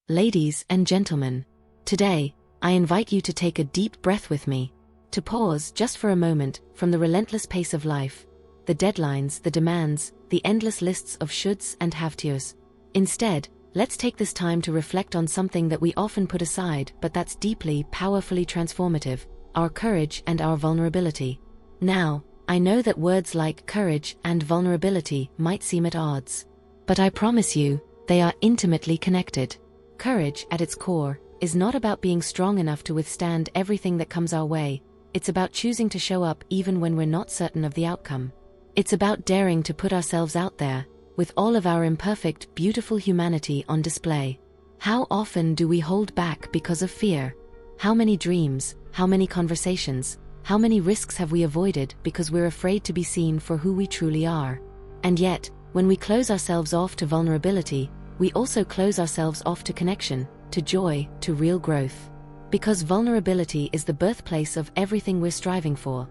Ladies and gentlemen, today, I invite you to take a deep breath with me, to pause just for a moment from the relentless pace of life, the deadlines, the demands, the endless lists of shoulds and have-tos. Instead, let's take this time to reflect on something that we often put aside but that's deeply, powerfully transformative, our courage and our vulnerability. Now, I know that words like courage and vulnerability might seem at odds, but I promise you, they are intimately connected. Courage, at its core, is not about being strong enough to withstand everything that comes our way. It's about choosing to show up even when we're not certain of the outcome. It's about daring to put ourselves out there, with all of our imperfect, beautiful humanity on display. How often do we hold back because of fear? How many dreams, how many conversations, how many risks have we avoided because we're afraid to be seen for who we truly are? And yet, when we close ourselves off to vulnerability, we also close ourselves off to connection, to joy, to real growth. Because vulnerability is the birthplace of everything we're striving for.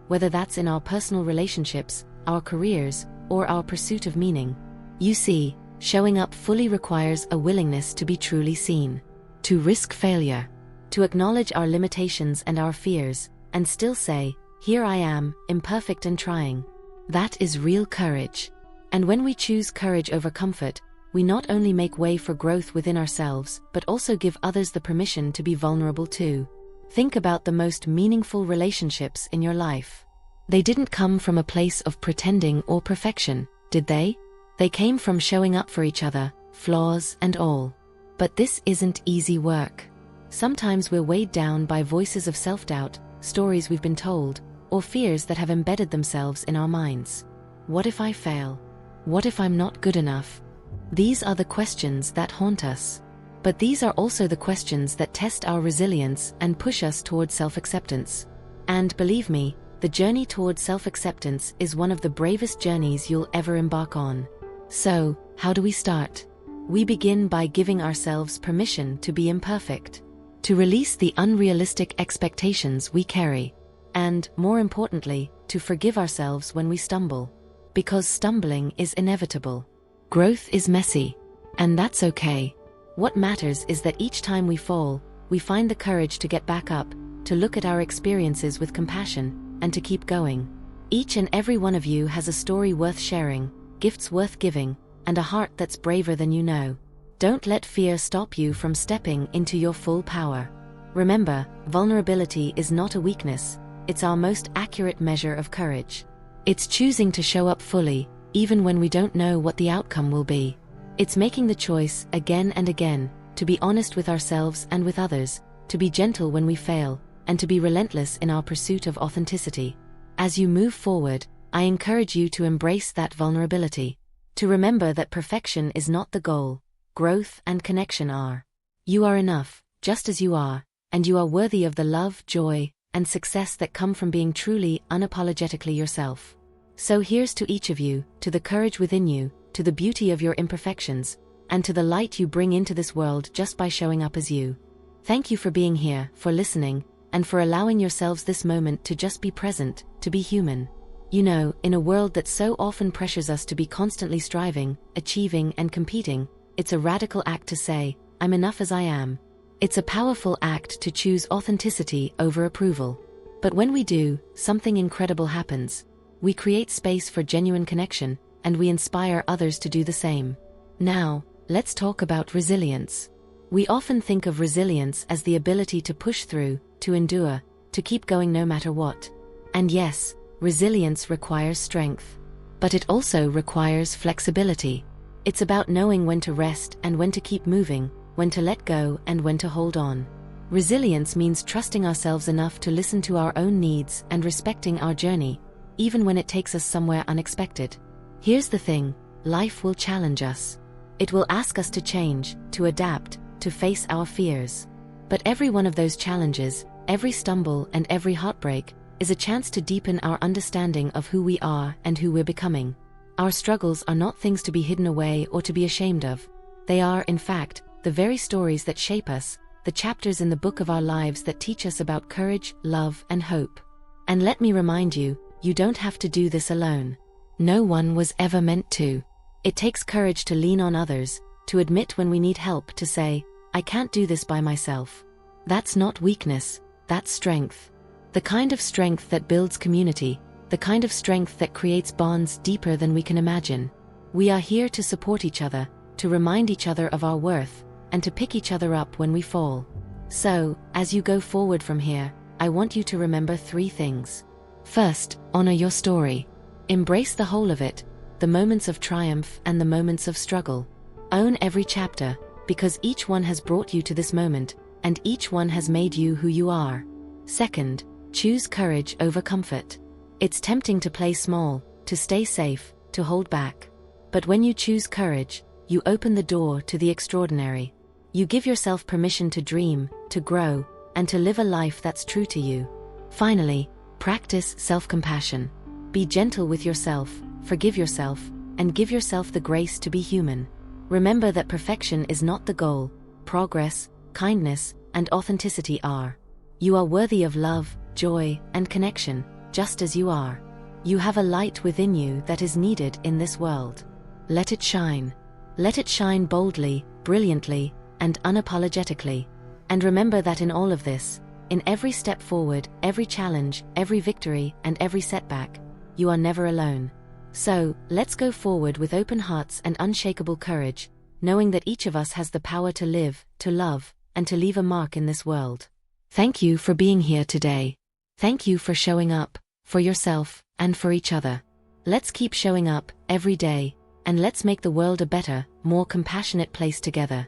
Whether that's in our personal relationships, our careers, or our pursuit of meaning. You see, showing up fully requires a willingness to be truly seen, to risk failure, to acknowledge our limitations and our fears, and still say, "Here I am, imperfect and trying." That is real courage. And when we choose courage over comfort, we not only make way for growth within ourselves, but also give others the permission to be vulnerable too. Think about the most meaningful relationships in your life. They didn't come from a place of pretending or perfection, did they? They came from showing up for each other, flaws and all. But this isn't easy work. Sometimes we're weighed down by voices of self-doubt, stories we've been told, or fears that have embedded themselves in our minds. What if I fail? What if I'm not good enough? These are the questions that haunt us. But these are also the questions that test our resilience and push us towards self-acceptance. And believe me, the journey towards self-acceptance is one of the bravest journeys you'll ever embark on. So, how do we start? We begin by giving ourselves permission to be imperfect, to release the unrealistic expectations we carry, and, more importantly, to forgive ourselves when we stumble. Because stumbling is inevitable. Growth is messy, and that's okay. What matters is that each time we fall, we find the courage to get back up, to look at our experiences with compassion, and to keep going. Each and every one of you has a story worth sharing, gifts worth giving, and a heart that's braver than you know. Don't let fear stop you from stepping into your full power. Remember, vulnerability is not a weakness, it's our most accurate measure of courage. It's choosing to show up fully, even when we don't know what the outcome will be. It's making the choice, again and again, to be honest with ourselves and with others, to be gentle when we fail, and to be relentless in our pursuit of authenticity. As you move forward, I encourage you to embrace that vulnerability, to remember that perfection is not the goal, growth and connection are. You are enough, just as you are, and you are worthy of the love, joy, and success that come from being truly, unapologetically yourself. So here's to each of you, to the courage within you, to the beauty of your imperfections, and to the light you bring into this world just by showing up as you. Thank you for being here, for listening, and for allowing yourselves this moment to just be present, to be human. You know, in a world that so often pressures us to be constantly striving, achieving, and competing, it's a radical act to say, "I'm enough as I am." It's a powerful act to choose authenticity over approval. But when we do, something incredible happens. We create space for genuine connection, and we inspire others to do the same. Now, let's talk about resilience. We often think of resilience as the ability to push through, to endure, to keep going no matter what. And yes, resilience requires strength. But it also requires flexibility. It's about knowing when to rest and when to keep moving, when to let go and when to hold on. Resilience means trusting ourselves enough to listen to our own needs and respecting our journey, even when it takes us somewhere unexpected. Here's the thing, life will challenge us. It will ask us to change, to adapt, to face our fears. But every one of those challenges, every stumble and every heartbreak, is a chance to deepen our understanding of who we are and who we're becoming. Our struggles are not things to be hidden away or to be ashamed of. They are, in fact, the very stories that shape us, the chapters in the book of our lives that teach us about courage, love, and hope. And let me remind you, you don't have to do this alone. No one was ever meant to. It takes courage to lean on others, to admit when we need help, to say, I can't do this by myself. That's not weakness, that's strength. The kind of strength that builds community, the kind of strength that creates bonds deeper than we can imagine. We are here to support each other, to remind each other of our worth, and to pick each other up when we fall. So, as you go forward from here, I want you to remember 3 things. First, honor your story. Embrace the whole of it, the moments of triumph and the moments of struggle. Own every chapter, because each one has brought you to this moment, and each one has made you who you are. Second, choose courage over comfort. It's tempting to play small, to stay safe, to hold back. But when you choose courage, you open the door to the extraordinary. You give yourself permission to dream, to grow, and to live a life that's true to you. Finally, practice self-compassion. Be gentle with yourself, forgive yourself, and give yourself the grace to be human. Remember that perfection is not the goal. Progress, kindness, and authenticity are. You are worthy of love, joy, and connection, just as you are. You have a light within you that is needed in this world. Let it shine. Let it shine boldly, brilliantly, and unapologetically. And remember that in all of this, in every step forward, every challenge, every victory, and every setback, you are never alone. So, let's go forward with open hearts and unshakable courage, knowing that each of us has the power to live, to love, and to leave a mark in this world. Thank you for being here today. Thank you for showing up, for yourself, and for each other. Let's keep showing up, every day, and let's make the world a better, more compassionate place together.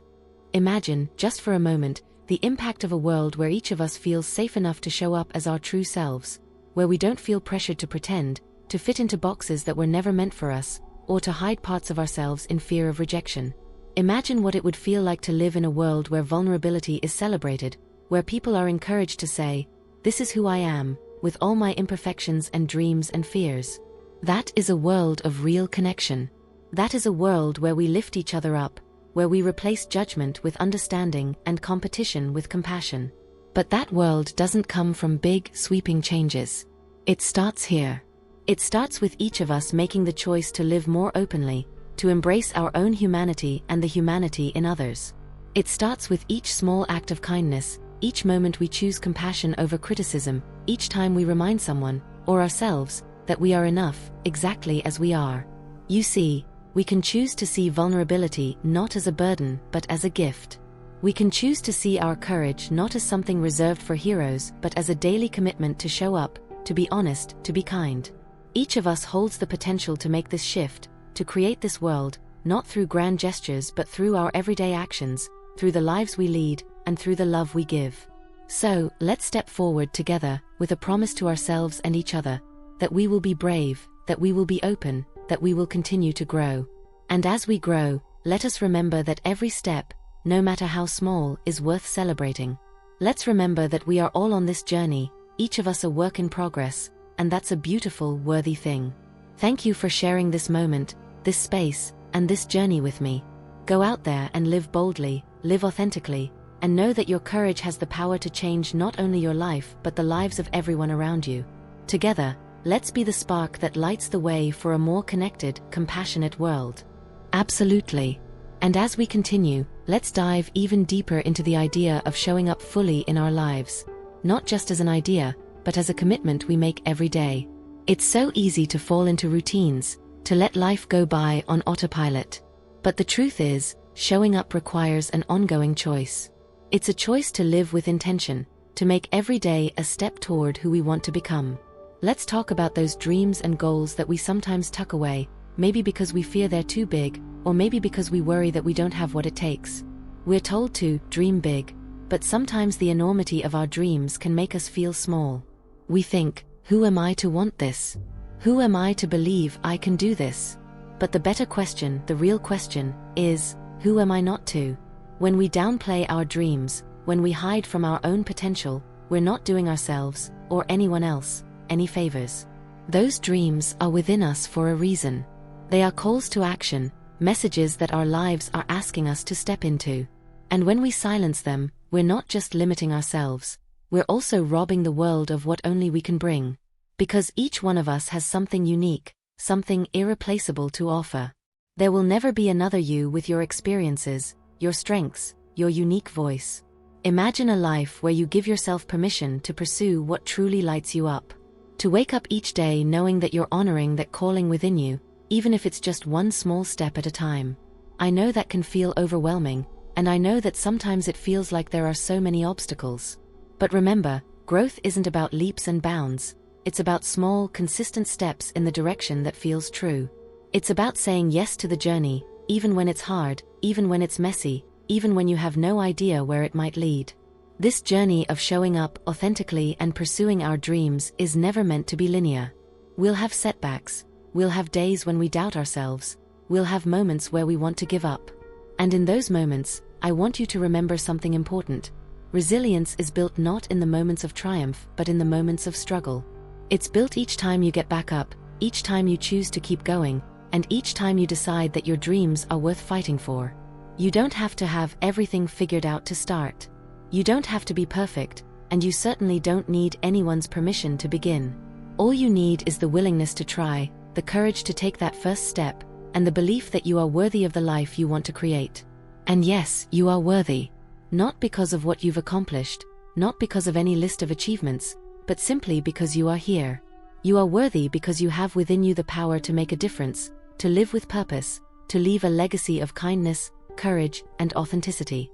Imagine, just for a moment, the impact of a world where each of us feels safe enough to show up as our true selves, where we don't feel pressured to pretend, to fit into boxes that were never meant for us, or to hide parts of ourselves in fear of rejection. Imagine what it would feel like to live in a world where vulnerability is celebrated, where people are encouraged to say, "This is who I am, with all my imperfections and dreams and fears." That is a world of real connection. That is a world where we lift each other up, where we replace judgment with understanding and competition with compassion. But that world doesn't come from big, sweeping changes. It starts here. It starts with each of us making the choice to live more openly, to embrace our own humanity and the humanity in others. It starts with each small act of kindness, each moment we choose compassion over criticism, each time we remind someone, or ourselves, that we are enough, exactly as we are. You see, we can choose to see vulnerability not as a burden, but as a gift. We can choose to see our courage not as something reserved for heroes, but as a daily commitment to show up, to be honest, to be kind. Each of us holds the potential to make this shift, to create this world, not through grand gestures but through our everyday actions, through the lives we lead, and through the love we give. So, let's step forward together, with a promise to ourselves and each other, that we will be brave, that we will be open, that we will continue to grow. And as we grow, let us remember that every step, no matter how small, is worth celebrating. Let's remember that we are all on this journey, each of us a work in progress, and that's a beautiful, worthy thing. Thank you for sharing this moment, this space, and this journey with me. Go out there and live boldly, live authentically, and know that your courage has the power to change not only your life but the lives of everyone around you. Together, let's be the spark that lights the way for a more connected, compassionate world. Absolutely. And as we continue, let's dive even deeper into the idea of showing up fully in our lives. Not just as an idea, but as a commitment we make every day. It's so easy to fall into routines, to let life go by on autopilot. But the truth is, showing up requires an ongoing choice. It's a choice to live with intention, to make every day a step toward who we want to become. Let's talk about those dreams and goals that we sometimes tuck away, maybe because we fear they're too big, or maybe because we worry that we don't have what it takes. We're told to dream big, but sometimes the enormity of our dreams can make us feel small. We think, who am I to want this? Who am I to believe I can do this? But the better question, the real question, is, who am I not to? When we downplay our dreams, when we hide from our own potential, we're not doing ourselves, or anyone else, any favors. Those dreams are within us for a reason. They are calls to action, messages that our lives are asking us to step into. And when we silence them, we're not just limiting ourselves, we're also robbing the world of what only we can bring. Because each one of us has something unique, something irreplaceable to offer. There will never be another you with your experiences, your strengths, your unique voice. Imagine a life where you give yourself permission to pursue what truly lights you up. To wake up each day knowing that you're honoring that calling within you, even if it's just one small step at a time. I know that can feel overwhelming, and I know that sometimes it feels like there are so many obstacles. But remember, growth isn't about leaps and bounds. It's about small, consistent steps in the direction that feels true. It's about saying yes to the journey, even when it's hard, even when it's messy, even when you have no idea where it might lead. This journey of showing up authentically and pursuing our dreams is never meant to be linear. We'll have setbacks, we'll have days when we doubt ourselves, we'll have moments where we want to give up. And in those moments, I want you to remember something important. Resilience is built not in the moments of triumph, but in the moments of struggle. It's built each time you get back up, each time you choose to keep going, and each time you decide that your dreams are worth fighting for. You don't have to have everything figured out to start. You don't have to be perfect, and you certainly don't need anyone's permission to begin. All you need is the willingness to try, the courage to take that first step, and the belief that you are worthy of the life you want to create. And yes, you are worthy. Not because of what you've accomplished, not because of any list of achievements, but simply because you are here. You are worthy because you have within you the power to make a difference, to live with purpose, to leave a legacy of kindness, courage, and authenticity.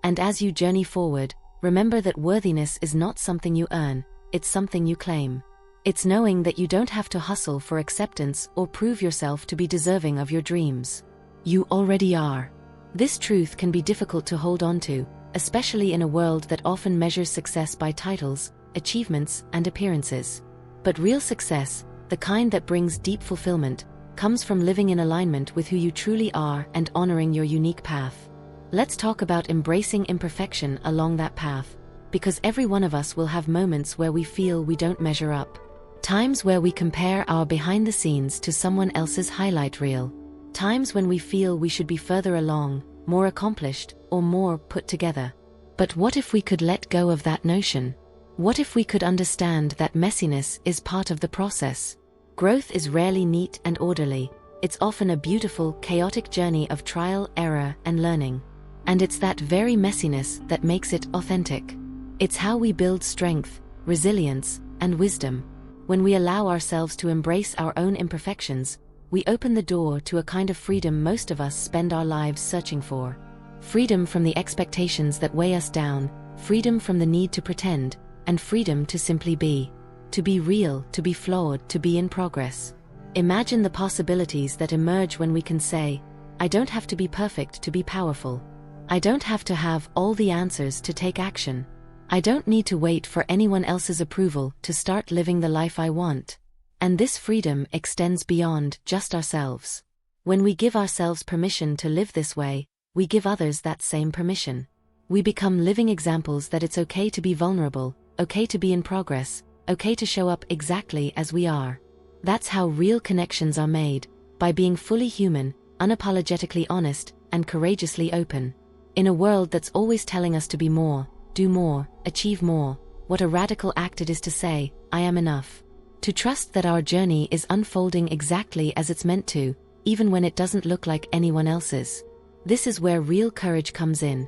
And as you journey forward, remember that worthiness is not something you earn, it's something you claim. It's knowing that you don't have to hustle for acceptance or prove yourself to be deserving of your dreams. You already are. This truth can be difficult to hold on to, especially in a world that often measures success by titles, achievements, and appearances. But real success, the kind that brings deep fulfillment, comes from living in alignment with who you truly are and honoring your unique path. Let's talk about embracing imperfection along that path, because every one of us will have moments where we feel we don't measure up. Times where we compare our behind the scenes to someone else's highlight reel. Times when we feel we should be further along, more accomplished, or more put together. But what if we could let go of that notion? What if we could understand that messiness is part of the process? Growth is rarely neat and orderly. It's often a beautiful, chaotic journey of trial, error, and learning. And it's that very messiness that makes it authentic. It's how we build strength, resilience, and wisdom. When we allow ourselves to embrace our own imperfections, we open the door to a kind of freedom most of us spend our lives searching for. Freedom from the expectations that weigh us down, freedom from the need to pretend, and freedom to simply be. To be real, to be flawed, to be in progress. Imagine the possibilities that emerge when we can say, I don't have to be perfect to be powerful. I don't have to have all the answers to take action. I don't need to wait for anyone else's approval to start living the life I want. And this freedom extends beyond just ourselves. When we give ourselves permission to live this way, we give others that same permission. We become living examples that it's okay to be vulnerable, okay to be in progress, okay to show up exactly as we are. That's how real connections are made, by being fully human, unapologetically honest, and courageously open. In a world that's always telling us to be more, do more, achieve more, what a radical act it is to say, I am enough. To trust that our journey is unfolding exactly as it's meant to, even when it doesn't look like anyone else's. This is where real courage comes in.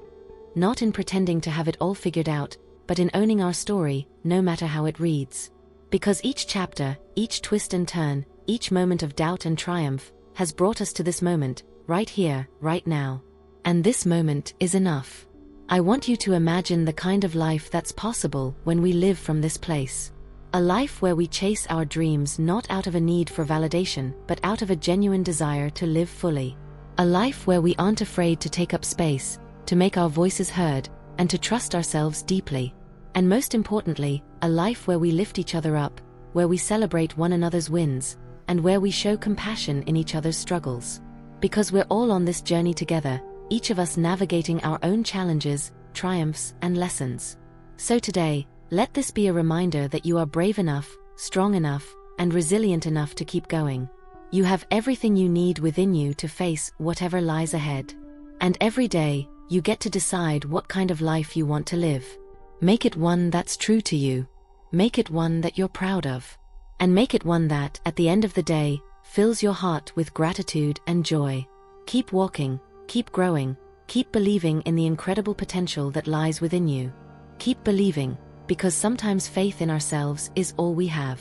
Not in pretending to have it all figured out, but in owning our story, no matter how it reads. Because each chapter, each twist and turn, each moment of doubt and triumph, has brought us to this moment, right here, right now. And this moment is enough. I want you to imagine the kind of life that's possible when we live from this place. A life where we chase our dreams not out of a need for validation, but out of a genuine desire to live fully. A life where we aren't afraid to take up space, to make our voices heard, and to trust ourselves deeply. And most importantly, a life where we lift each other up, where we celebrate one another's wins, and where we show compassion in each other's struggles. Because we're all on this journey together, each of us navigating our own challenges, triumphs, and lessons. So today, let this be a reminder that you are brave enough, strong enough, and resilient enough to keep going. You have everything you need within you to face whatever lies ahead. And every day, you get to decide what kind of life you want to live. Make it one that's true to you. Make it one that you're proud of. And make it one that, at the end of the day, fills your heart with gratitude and joy. Keep walking, keep growing, Keep believing in the incredible potential that lies within you. Keep believing, because sometimes faith in ourselves is all we have.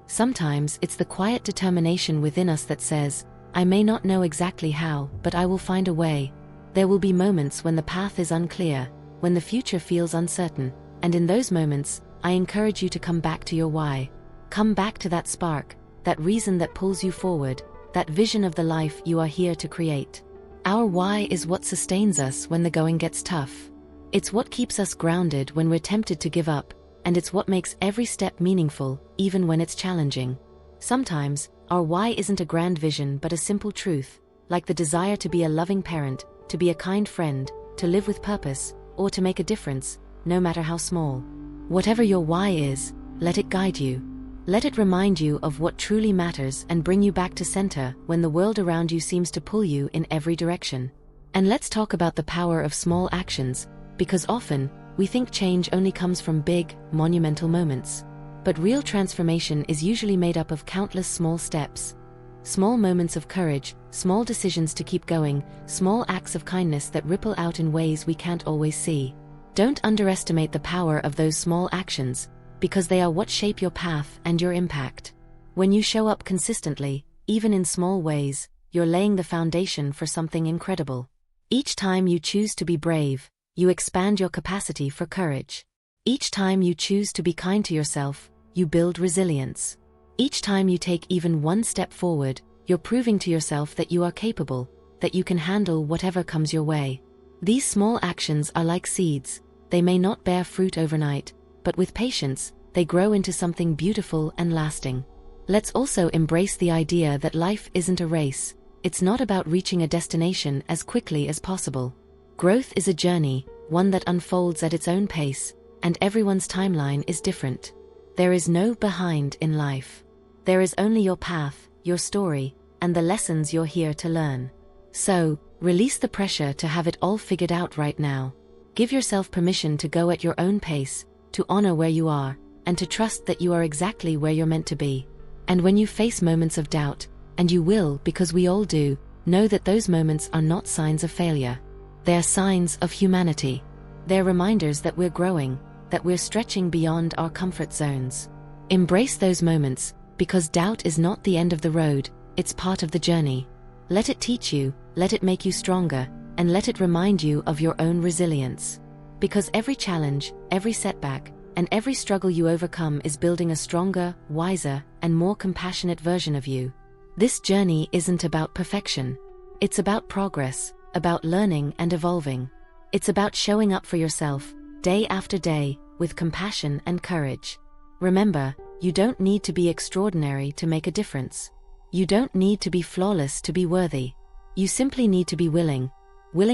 Sometimes it's the quiet determination within us that says, I may not know exactly how, but I will find a way. There will be moments when the path is unclear, when the future feels uncertain, and in those moments, I encourage you to come back to your why. Come back to that spark, that reason that pulls you forward, that vision of the life you are here to create. Our why is what sustains us when the going gets tough. It's what keeps us grounded when we're tempted to give up, and it's what makes every step meaningful, even when it's challenging. Sometimes, our why isn't a grand vision but a simple truth, like the desire to be a loving parent, to be a kind friend, to live with purpose, or to make a difference, no matter how small. Whatever your why is, let it guide you. Let it remind you of what truly matters and bring you back to center when the world around you seems to pull you in every direction. And let's talk about the power of small actions, because often, we think change only comes from big, monumental moments. But real transformation is usually made up of countless small steps. Small moments of courage, small decisions to keep going, small acts of kindness that ripple out in ways we can't always see. Don't underestimate the power of those small actions, because they are what shape your path and your impact. When you show up consistently, even in small ways, you're laying the foundation for something incredible. Each time you choose to be brave, you expand your capacity for courage. Each time you choose to be kind to yourself, you build resilience. Each time you take even one step forward, you're proving to yourself that you are capable, that you can handle whatever comes your way. These small actions are like seeds. They may not bear fruit overnight, but with patience, they grow into something beautiful and lasting. Let's also embrace the idea that life isn't a race. It's not about reaching a destination as quickly as possible. Growth is a journey, one that unfolds at its own pace, and everyone's timeline is different. There is no behind in life. There is only your path, your story, and the lessons you're here to learn. So, release the pressure to have it all figured out right now. Give yourself permission to go at your own pace, to honor where you are, and to trust that you are exactly where you're meant to be. And when you face moments of doubt, and you will because we all do, know that those moments are not signs of failure. They are signs of humanity. They're reminders that we're growing, that we're stretching beyond our comfort zones. Embrace those moments, because doubt is not the end of the road, it's part of the journey. Let it teach you, let it make you stronger, and let it remind you of your own resilience. Because every challenge, every setback, and every struggle you overcome is building a stronger, wiser, and more compassionate version of you. This journey isn't about perfection. It's about progress, about learning and evolving. It's about showing up for yourself, day after day, with compassion and courage. Remember, you don't need to be extraordinary to make a difference. You don't need to be flawless to be worthy. You simply need to be willing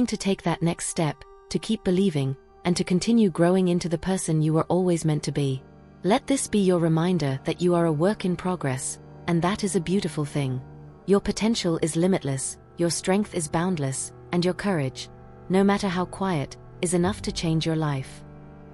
to take that next step, to keep believing, and to continue growing into the person you were always meant to be. Let this be your reminder that you are a work in progress, and that is a beautiful thing. Your potential is limitless, your strength is boundless, and your courage, no matter how quiet, is enough to change your life.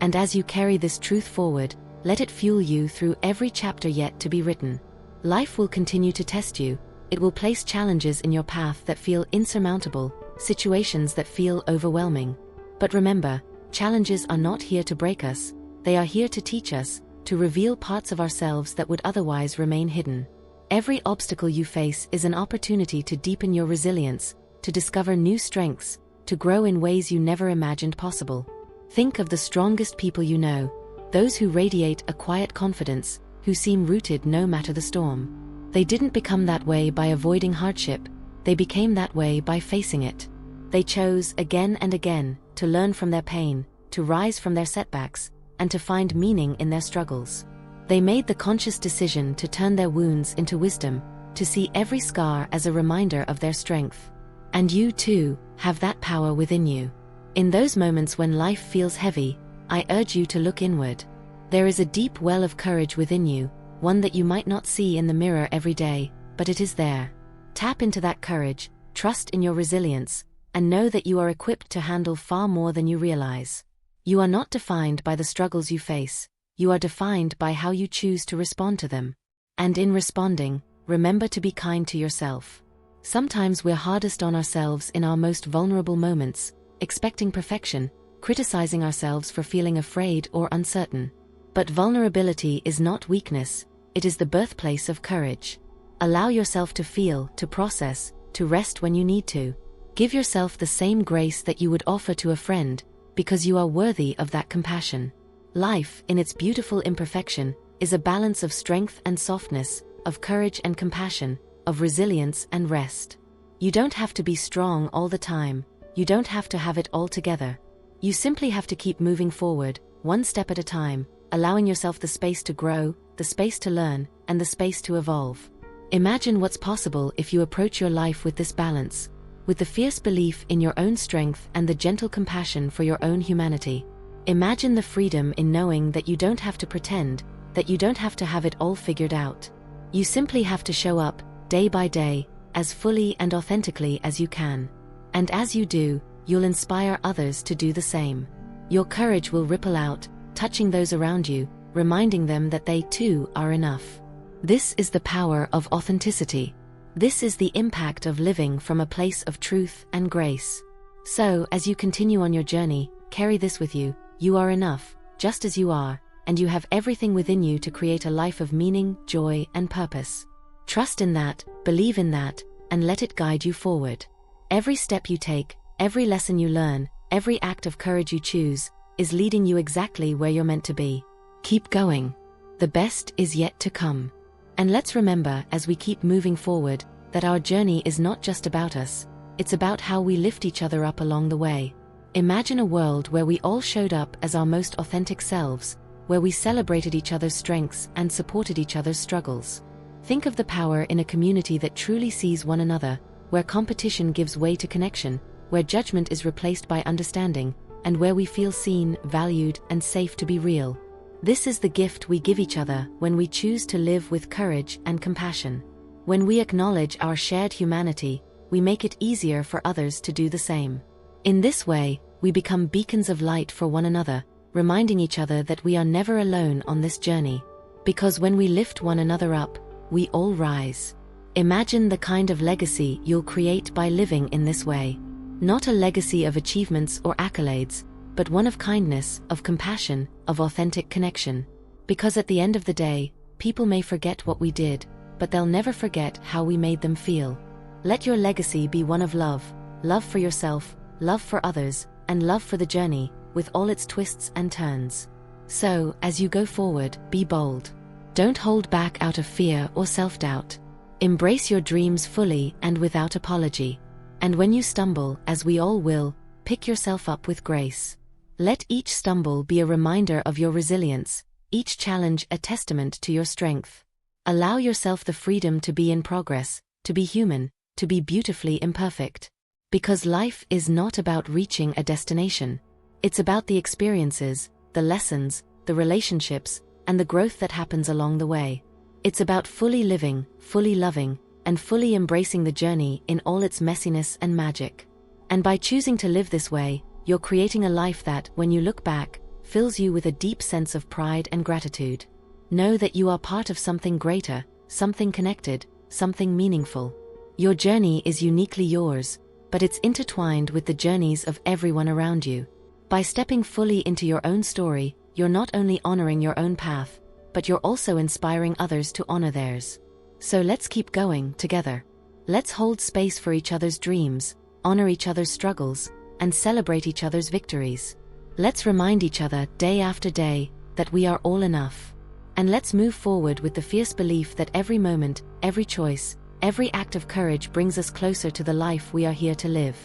And as you carry this truth forward, let it fuel you through every chapter yet to be written. Life will continue to test you. It will place challenges in your path that feel insurmountable, situations that feel overwhelming. But remember, challenges are not here to break us. They are here to teach us, to reveal parts of ourselves that would otherwise remain hidden. Every obstacle you face is an opportunity to deepen your resilience, to discover new strengths, to grow in ways you never imagined possible. Think of the strongest people you know, those who radiate a quiet confidence, who seem rooted no matter the storm. They didn't become that way by avoiding hardship, they became that way by facing it. They chose again and again to learn from their pain, to rise from their setbacks, and to find meaning in their struggles. They made the conscious decision to turn their wounds into wisdom, to see every scar as a reminder of their strength. And you too have that power within you. In those moments when life feels heavy, I urge you to look inward. There is a deep well of courage within you, one that you might not see in the mirror every day, but it is there. Tap into that courage, trust in your resilience, and know that you are equipped to handle far more than you realize. You are not defined by the struggles you face, you are defined by how you choose to respond to them. And in responding, remember to be kind to yourself. Sometimes we're hardest on ourselves in our most vulnerable moments, expecting perfection, criticizing ourselves for feeling afraid or uncertain. But vulnerability is not weakness, it is the birthplace of courage. Allow yourself to feel, to process, to rest when you need to. Give yourself the same grace that you would offer to a friend, because you are worthy of that compassion. Life, in its beautiful imperfection, is a balance of strength and softness, of courage and compassion, of resilience and rest. You don't have to be strong all the time, you don't have to have it all together. You simply have to keep moving forward, one step at a time, allowing yourself the space to grow, the space to learn, and the space to evolve. Imagine what's possible if you approach your life with this balance, with the fierce belief in your own strength and the gentle compassion for your own humanity. Imagine the freedom in knowing that you don't have to pretend, that you don't have to have it all figured out. You simply have to show up, day by day, as fully and authentically as you can. And as you do, you'll inspire others to do the same. Your courage will ripple out, touching those around you, reminding them that they too are enough. This is the power of authenticity. This is the impact of living from a place of truth and grace. So, as you continue on your journey, carry this with you: you are enough, just as you are, and you have everything within you to create a life of meaning, joy, and purpose. Trust in that, believe in that, and let it guide you forward. Every step you take, every lesson you learn, every act of courage you choose, is leading you exactly where you're meant to be. Keep going. The best is yet to come. And let's remember, as we keep moving forward, that our journey is not just about us, it's about how we lift each other up along the way. Imagine a world where we all showed up as our most authentic selves, where we celebrated each other's strengths and supported each other's struggles. Think of the power in a community that truly sees one another, where competition gives way to connection, where judgment is replaced by understanding, and where we feel seen, valued, and safe to be real. This is the gift we give each other when we choose to live with courage and compassion. When we acknowledge our shared humanity, we make it easier for others to do the same. In this way, we become beacons of light for one another, reminding each other that we are never alone on this journey. Because when we lift one another up, we all rise. Imagine the kind of legacy you'll create by living in this way. Not a legacy of achievements or accolades, but one of kindness, of compassion, of authentic connection. Because at the end of the day, people may forget what we did, but they'll never forget how we made them feel. Let your legacy be one of love, love for yourself, love for others, and love for the journey, with all its twists and turns. So, as you go forward, be bold. Don't hold back out of fear or self-doubt. Embrace your dreams fully and without apology. And when you stumble, as we all will, pick yourself up with grace. Let each stumble be a reminder of your resilience, each challenge a testament to your strength. Allow yourself the freedom to be in progress, to be human, to be beautifully imperfect. Because life is not about reaching a destination. It's about the experiences, the lessons, the relationships, and the growth that happens along the way. It's about fully living, fully loving, and fully embracing the journey in all its messiness and magic. And by choosing to live this way, you're creating a life that, when you look back, fills you with a deep sense of pride and gratitude. Know that you are part of something greater, something connected, something meaningful. Your journey is uniquely yours, but it's intertwined with the journeys of everyone around you. By stepping fully into your own story, you're not only honoring your own path, but you're also inspiring others to honor theirs. So let's keep going together. Let's hold space for each other's dreams, honor each other's struggles, and celebrate each other's victories. Let's remind each other, day after day, that we are all enough. And let's move forward with the fierce belief that every moment, every choice, every act of courage brings us closer to the life we are here to live.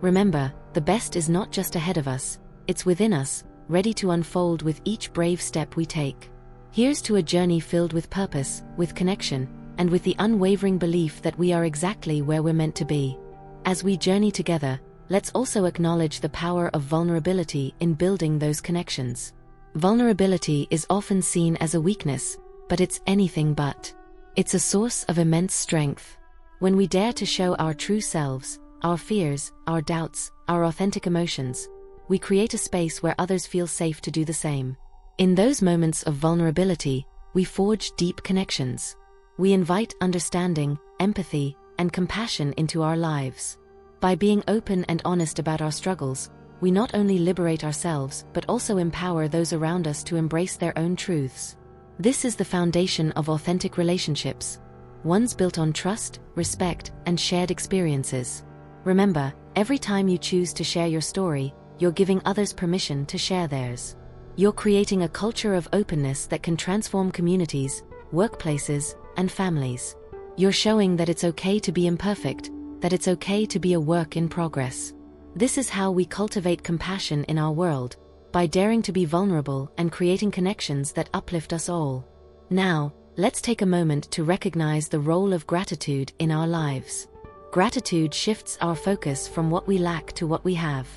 Remember, the best is not just ahead of us, it's within us, ready to unfold with each brave step we take. Here's to a journey filled with purpose, with connection, and with the unwavering belief that we are exactly where we're meant to be. As we journey together, let's also acknowledge the power of vulnerability in building those connections. Vulnerability is often seen as a weakness, but it's anything but. It's a source of immense strength. When we dare to show our true selves, our fears, our doubts, our authentic emotions, we create a space where others feel safe to do the same. In those moments of vulnerability, we forge deep connections. We invite understanding, empathy, and compassion into our lives. By being open and honest about our struggles, we not only liberate ourselves but also empower those around us to embrace their own truths. This is the foundation of authentic relationships, ones built on trust, respect, and shared experiences. Remember, every time you choose to share your story, you're giving others permission to share theirs. You're creating a culture of openness that can transform communities, workplaces, and families. You're showing that it's okay to be imperfect, that it's okay to be a work in progress. This is how we cultivate compassion in our world, by daring to be vulnerable and creating connections that uplift us all. Now, let's take a moment to recognize the role of gratitude in our lives. Gratitude shifts our focus from what we lack to what we have.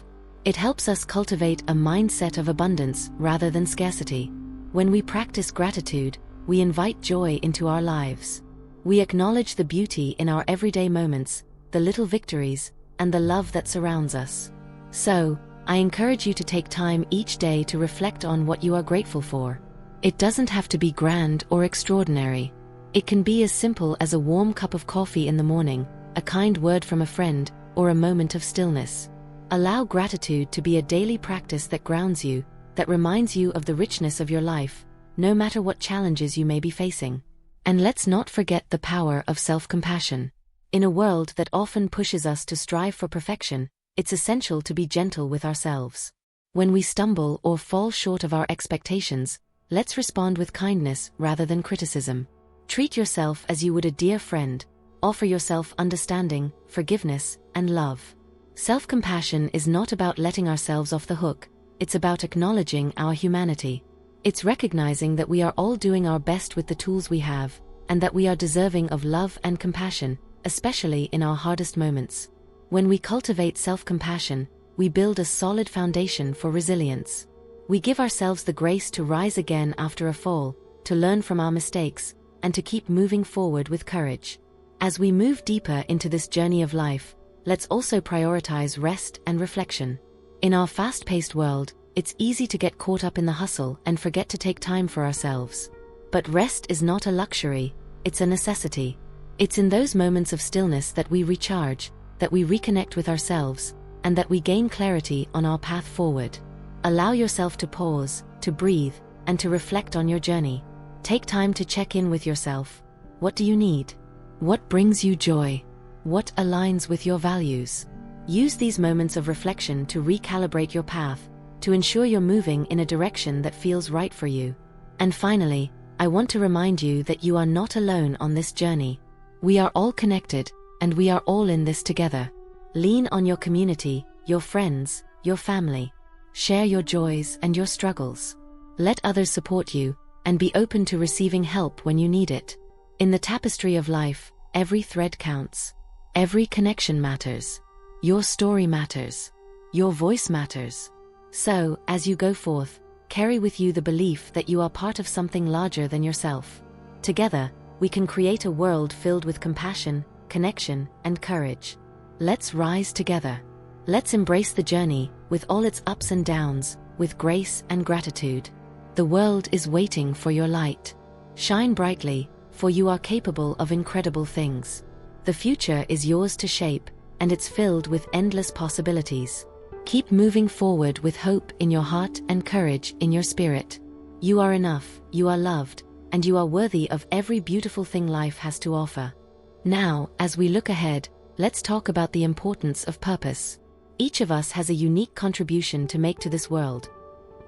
It helps us cultivate a mindset of abundance rather than scarcity. When we practice gratitude, we invite joy into our lives. We acknowledge the beauty in our everyday moments, the little victories, and the love that surrounds us. So, I encourage you to take time each day to reflect on what you are grateful for. It doesn't have to be grand or extraordinary. It can be as simple as a warm cup of coffee in the morning, a kind word from a friend, or a moment of stillness. Allow gratitude to be a daily practice that grounds you, that reminds you of the richness of your life, no matter what challenges you may be facing. And let's not forget the power of self-compassion. In a world that often pushes us to strive for perfection, it's essential to be gentle with ourselves. When we stumble or fall short of our expectations, let's respond with kindness rather than criticism. Treat yourself as you would a dear friend. Offer yourself understanding, forgiveness, and love. Self-compassion is not about letting ourselves off the hook, it's about acknowledging our humanity. It's recognizing that we are all doing our best with the tools we have, and that we are deserving of love and compassion, especially in our hardest moments. When we cultivate self-compassion, we build a solid foundation for resilience. We give ourselves the grace to rise again after a fall, to learn from our mistakes, and to keep moving forward with courage. As we move deeper into this journey of life, let's also prioritize rest and reflection. In our fast-paced world, it's easy to get caught up in the hustle and forget to take time for ourselves. But rest is not a luxury, it's a necessity. It's in those moments of stillness that we recharge, that we reconnect with ourselves, and that we gain clarity on our path forward. Allow yourself to pause, to breathe, and to reflect on your journey. Take time to check in with yourself. What do you need? What brings you joy? What aligns with your values? Use these moments of reflection to recalibrate your path, to ensure you're moving in a direction that feels right for you. And finally, I want to remind you that you are not alone on this journey. We are all connected, and we are all in this together. Lean on your community, your friends, your family. Share your joys and your struggles. Let others support you, and be open to receiving help when you need it. In the tapestry of life, every thread counts. Every connection matters. Your story matters. Your voice matters. So, as you go forth, carry with you the belief that you are part of something larger than yourself. Together, we can create a world filled with compassion, connection, and courage. Let's rise together. Let's embrace the journey, with all its ups and downs, with grace and gratitude. The world is waiting for your light. Shine brightly, for you are capable of incredible things. The future is yours to shape, and it's filled with endless possibilities. Keep moving forward with hope in your heart and courage in your spirit. You are enough, you are loved, and you are worthy of every beautiful thing life has to offer. Now, as we look ahead, let's talk about the importance of purpose. Each of us has a unique contribution to make to this world.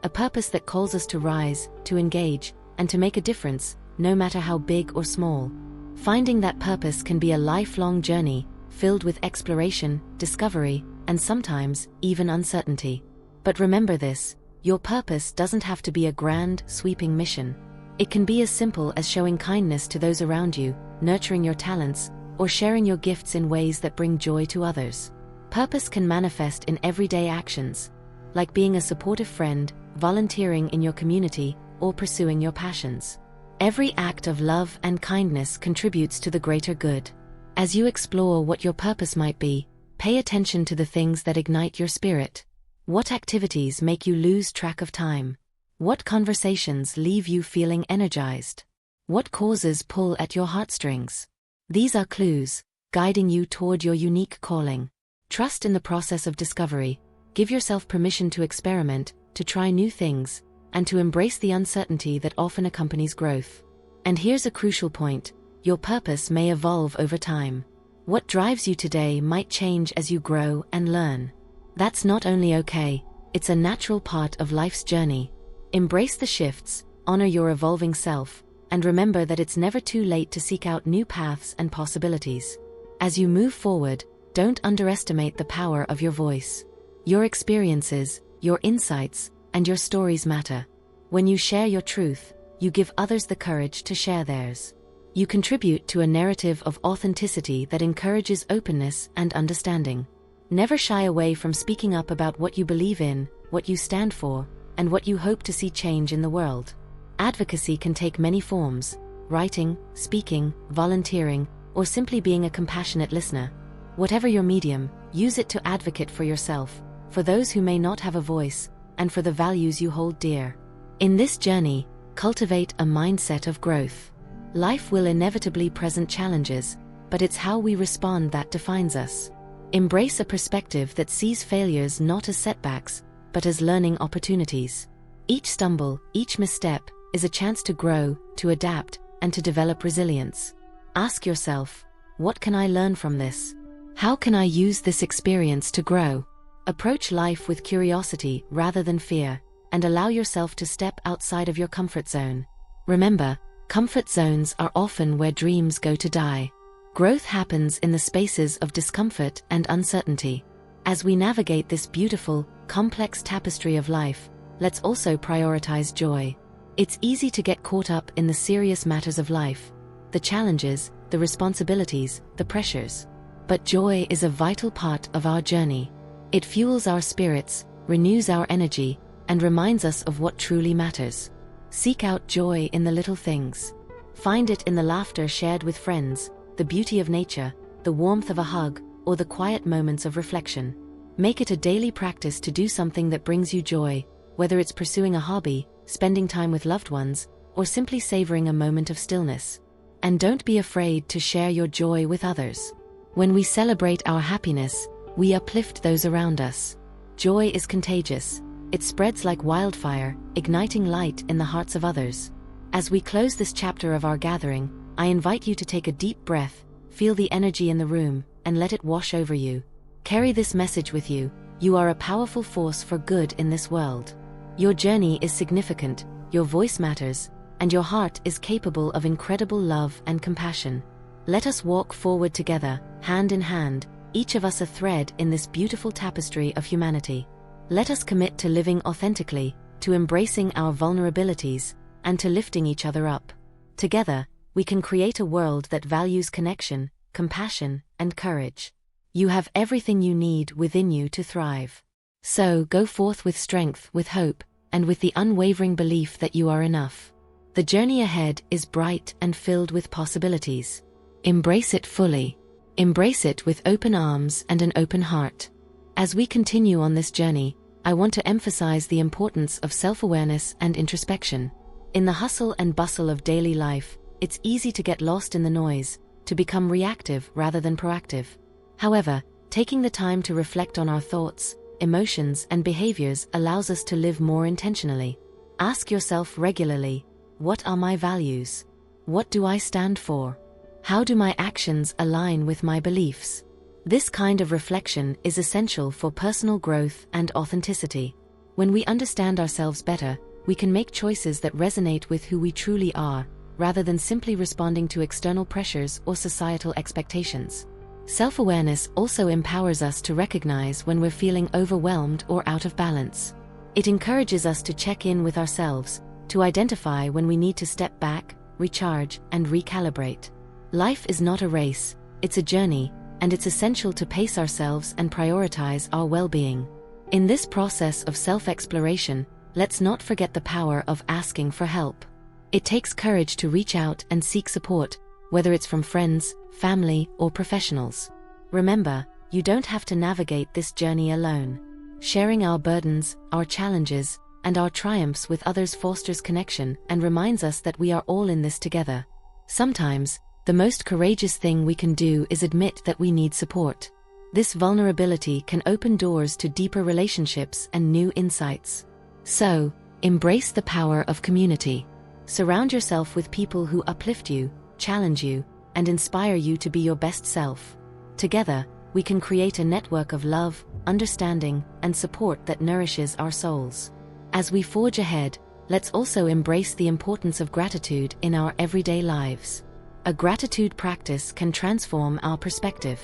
A purpose that calls us to rise, to engage, and to make a difference, no matter how big or small. Finding that purpose can be a lifelong journey, filled with exploration, discovery, and sometimes, even uncertainty. But remember this, your purpose doesn't have to be a grand, sweeping mission. It can be as simple as showing kindness to those around you, nurturing your talents, or sharing your gifts in ways that bring joy to others. Purpose can manifest in everyday actions, like being a supportive friend, volunteering in your community, or pursuing your passions. Every act of love and kindness contributes to the greater good. As you explore what your purpose might be, pay attention to the things that ignite your spirit. What activities make you lose track of time? What conversations leave you feeling energized? What causes pull at your heartstrings? These are clues, guiding you toward your unique calling. Trust in the process of discovery. Give yourself permission to experiment, to try new things, and to embrace the uncertainty that often accompanies growth. And here's a crucial point: your purpose may evolve over time. What drives you today might change as you grow and learn. That's not only okay, it's a natural part of life's journey. Embrace the shifts, honor your evolving self, and remember that it's never too late to seek out new paths and possibilities. As you move forward, don't underestimate the power of your voice. Your experiences, your insights, and your stories matter. When you share your truth, you give others the courage to share theirs. You contribute to a narrative of authenticity that encourages openness and understanding. Never shy away from speaking up about what you believe in, what you stand for, and what you hope to see change in the world. Advocacy can take many forms: writing, speaking, volunteering, or simply being a compassionate listener. Whatever your medium, use it to advocate for yourself, for those who may not have a voice, and for the values you hold dear. In this journey, cultivate a mindset of growth. Life will inevitably present challenges, but it's how we respond that defines us. Embrace a perspective that sees failures not as setbacks, but as learning opportunities. Each stumble, each misstep, is a chance to grow, to adapt, and to develop resilience. Ask yourself, what can I learn from this? How can I use this experience to grow? Approach life with curiosity rather than fear, and allow yourself to step outside of your comfort zone. Remember, comfort zones are often where dreams go to die. Growth happens in the spaces of discomfort and uncertainty. As we navigate this beautiful, complex tapestry of life, let's also prioritize joy. It's easy to get caught up in the serious matters of life, the challenges, the responsibilities, the pressures. But joy is a vital part of our journey. It fuels our spirits, renews our energy, and reminds us of what truly matters. Seek out joy in the little things. Find it in the laughter shared with friends, the beauty of nature, the warmth of a hug, or the quiet moments of reflection. Make it a daily practice to do something that brings you joy, whether it's pursuing a hobby, spending time with loved ones, or simply savoring a moment of stillness. And don't be afraid to share your joy with others. When we celebrate our happiness, we uplift those around us. Joy is contagious. It spreads like wildfire, igniting light in the hearts of others. As we close this chapter of our gathering, I invite you to take a deep breath, feel the energy in the room, and let it wash over you. Carry this message with you: you are a powerful force for good in this world. Your journey is significant, your voice matters, and your heart is capable of incredible love and compassion. Let us walk forward together, hand in hand, each of us a thread in this beautiful tapestry of humanity. Let us commit to living authentically, to embracing our vulnerabilities, and to lifting each other up. Together, we can create a world that values connection, compassion, and courage. You have everything you need within you to thrive. So go forth with strength, with hope, and with the unwavering belief that you are enough. The journey ahead is bright and filled with possibilities. Embrace it fully. Embrace it with open arms and an open heart. As we continue on this journey, I want to emphasize the importance of self-awareness and introspection. In the hustle and bustle of daily life, it's easy to get lost in the noise, to become reactive rather than proactive. However, taking the time to reflect on our thoughts, emotions, and behaviors allows us to live more intentionally. Ask yourself regularly, what are my values? What do I stand for? How do my actions align with my beliefs? This kind of reflection is essential for personal growth and authenticity. When we understand ourselves better, we can make choices that resonate with who we truly are, rather than simply responding to external pressures or societal expectations. Self-awareness also empowers us to recognize when we're feeling overwhelmed or out of balance. It encourages us to check in with ourselves, to identify when we need to step back, recharge, and recalibrate. Life is not a race, it's a journey, and it's essential to pace ourselves and prioritize our well-being. In this process of self-exploration, let's not forget the power of asking for help. It takes courage to reach out and seek support, whether it's from friends, family, or professionals. Remember, you don't have to navigate this journey alone. Sharing our burdens, our challenges, and our triumphs with others fosters connection and reminds us that we are all in this together. Sometimes, the most courageous thing we can do is admit that we need support. This vulnerability can open doors to deeper relationships and new insights. So, embrace the power of community. Surround yourself with people who uplift you, challenge you, and inspire you to be your best self. Together, we can create a network of love, understanding, and support that nourishes our souls. As we forge ahead, let's also embrace the importance of gratitude in our everyday lives. A gratitude practice can transform our perspective.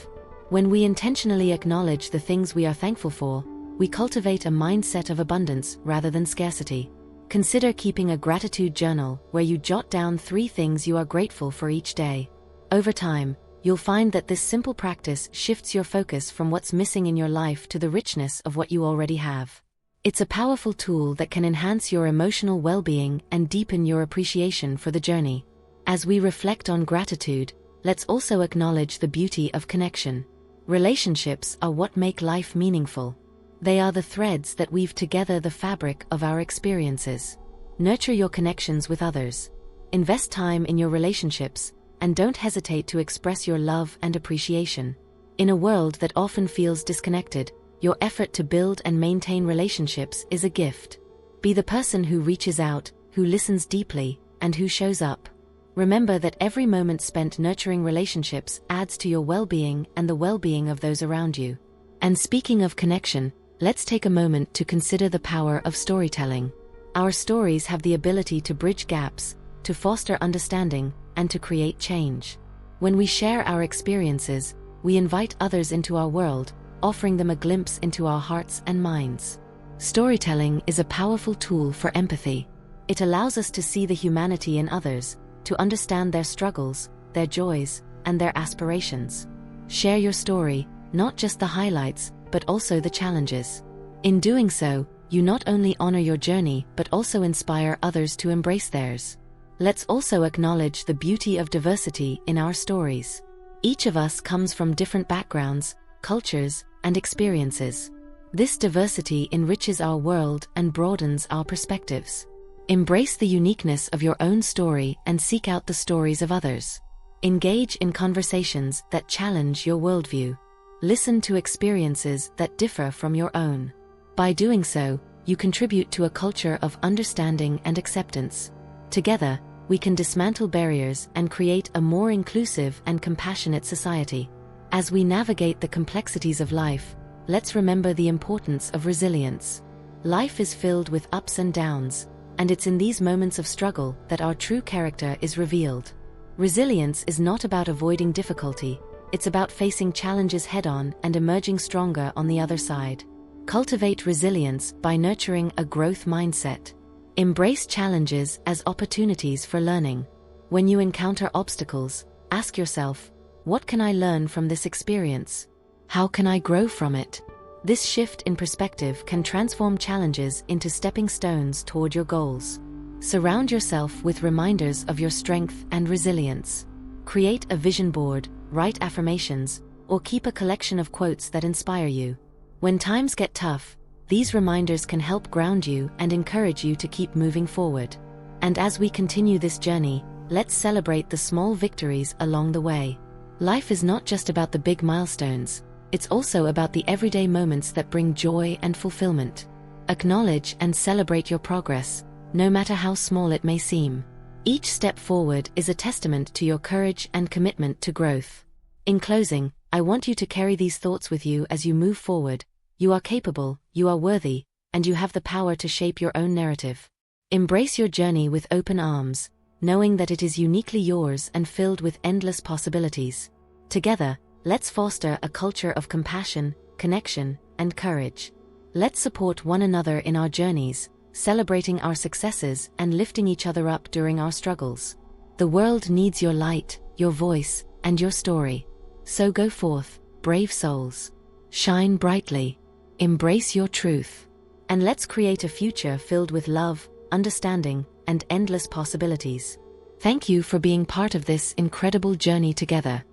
When we intentionally acknowledge the things we are thankful for, we cultivate a mindset of abundance rather than scarcity. Consider keeping a gratitude journal where you jot down 3 things you are grateful for each day. Over time, you'll find that this simple practice shifts your focus from what's missing in your life to the richness of what you already have. It's a powerful tool that can enhance your emotional well-being and deepen your appreciation for the journey. As we reflect on gratitude, let's also acknowledge the beauty of connection. Relationships are what make life meaningful. They are the threads that weave together the fabric of our experiences. Nurture your connections with others. Invest time in your relationships, and don't hesitate to express your love and appreciation. In a world that often feels disconnected, your effort to build and maintain relationships is a gift. Be the person who reaches out, who listens deeply, and who shows up. Remember that every moment spent nurturing relationships adds to your well-being and the well-being of those around you. And speaking of connection, let's take a moment to consider the power of storytelling. Our stories have the ability to bridge gaps, to foster understanding, and to create change. When we share our experiences, we invite others into our world, offering them a glimpse into our hearts and minds. Storytelling is a powerful tool for empathy. It allows us to see the humanity in others, to understand their struggles, their joys, and their aspirations. Share your story, not just the highlights, but also the challenges. In doing so, you not only honor your journey but also inspire others to embrace theirs. Let's also acknowledge the beauty of diversity in our stories. Each of us comes from different backgrounds, cultures, and experiences. This diversity enriches our world and broadens our perspectives. Embrace the uniqueness of your own story and seek out the stories of others. Engage in conversations that challenge your worldview. Listen to experiences that differ from your own. By doing so, you contribute to a culture of understanding and acceptance. Together, we can dismantle barriers and create a more inclusive and compassionate society. As we navigate the complexities of life, let's remember the importance of resilience. Life is filled with ups and downs, and it's in these moments of struggle that our true character is revealed. Resilience is not about avoiding difficulty, it's about facing challenges head-on and emerging stronger on the other side. Cultivate resilience by nurturing a growth mindset. Embrace challenges as opportunities for learning. When you encounter obstacles, ask yourself, what can I learn from this experience? How can I grow from it? This shift in perspective can transform challenges into stepping stones toward your goals. Surround yourself with reminders of your strength and resilience. Create a vision board, write affirmations, or keep a collection of quotes that inspire you. When times get tough, these reminders can help ground you and encourage you to keep moving forward. And as we continue this journey, let's celebrate the small victories along the way. Life is not just about the big milestones, it's also about the everyday moments that bring joy and fulfillment. Acknowledge and celebrate your progress, no matter how small it may seem. Each step forward is a testament to your courage and commitment to growth. In closing, I want you to carry these thoughts with you as you move forward. You are capable, you are worthy, and you have the power to shape your own narrative. Embrace your journey with open arms, knowing that it is uniquely yours and filled with endless possibilities. Together, let's foster a culture of compassion, connection, and courage. Let's support one another in our journeys, celebrating our successes and lifting each other up during our struggles. The world needs your light, your voice, and your story. So go forth, brave souls. Shine brightly. Embrace your truth. And let's create a future filled with love, understanding, and endless possibilities. Thank you for being part of this incredible journey together.